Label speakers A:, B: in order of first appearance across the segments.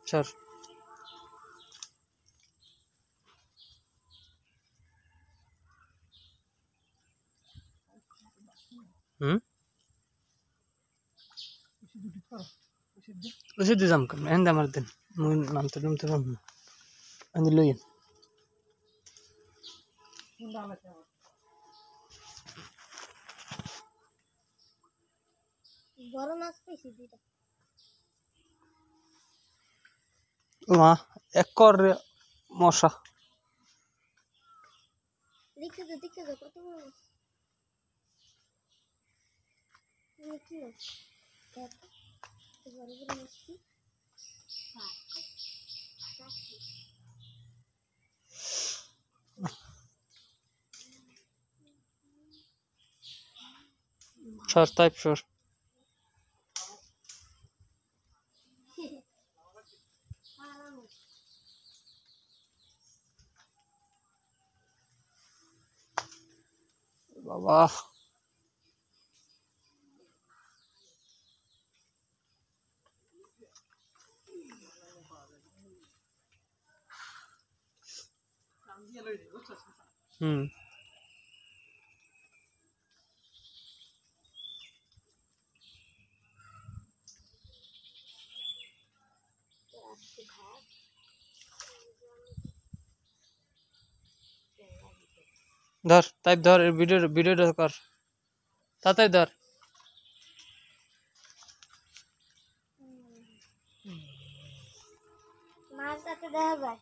A: চল उसे दे जाम कर एंड हमारे दिन मुझे नाम तो एंड लोई
B: বড় মাছ পেয়েছি দুইটা
A: वहाँ एक और मौसा
B: দেখতে তো কত বড় মাছ কি মাছ বড় বড় মাছ কি
A: Sure, type sure. बाबा धर टाइप धर वीडियो कर ताते धर
B: মাছ যাতে দেখা যায়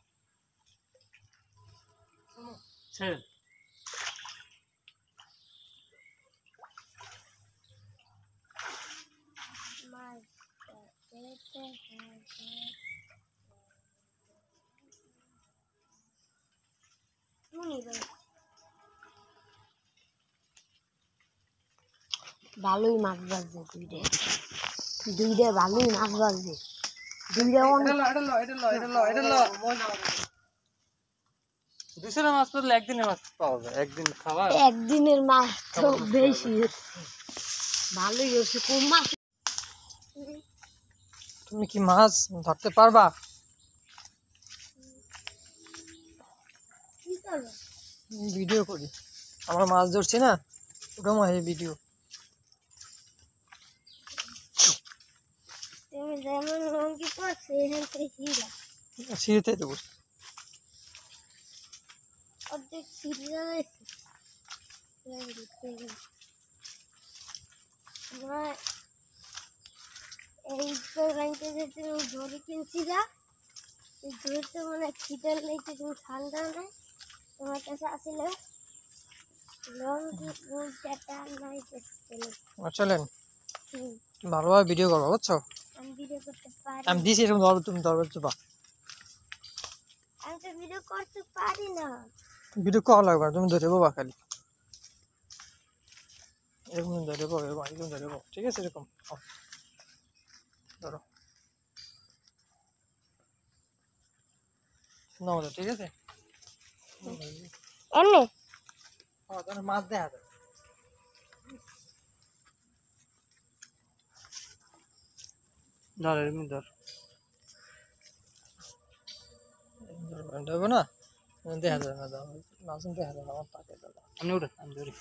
A: ছেড়ে
B: মাছ যাতে ভালোই মাছ বাজছে দুইটা ভালোই মাছ বাজছে দুইটা
A: दूसरा माছ পড়লে একদিনের মাছ পাওয়া যায় একদিন খাওয়া
B: একদিনের মাছ তো বেশি ভালোই হচ্ছে কম মাছ
A: তুমি কি মাছ ধরতে পারবা
B: কি করবে
A: ভিডিও করি আমরা মাছ ধরছি না ওটাও এই ভিডিও
B: তুমি যেমন লঙ্কি করছে এখান থেকে হিরা
A: সিঁড়িতে দেবো
B: অর্ধেক সিরিয়া রয়েছে আমরা এই ব্যাংকে যে তুমি ধরে কিনছিলা এই ধরতে মানে খিদের লেগে তুমি ঠান্ডা নেই তোমার কাছে আসলে লঙ্কি চাটা নাই
A: চলেন ভালোভাবে ভিডিও করবো বুঝছো
B: আমি ভিডিও করতে পারি
A: আমি দিছি এরকম ধরো তুমি ধরবে চুপা
B: আমি তো ভিডিও করতে পারি না
A: ভিডিও কল লাগবে না, তুমি ধরে বাবা খালি এরকম ধরে বাবা এরকম ধরে বাবা ঠিক আছে এরকম ধরো না বলো ঠিক আছে
B: এমনি
A: হ্যাঁ তাহলে মাছ দেখা যায় ধর এমনি ধর ধরবো না দেখা যাবে না মাছ দেখা যাবে আমার পাকে দাদা আমি উঠে আমি ধরি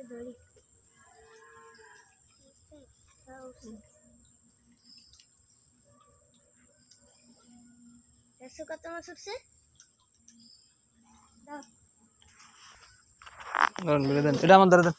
B: ধরি কত মাছ উঠছে
A: ধরুন বেড়ে দেন এটা আমার ধরে দেন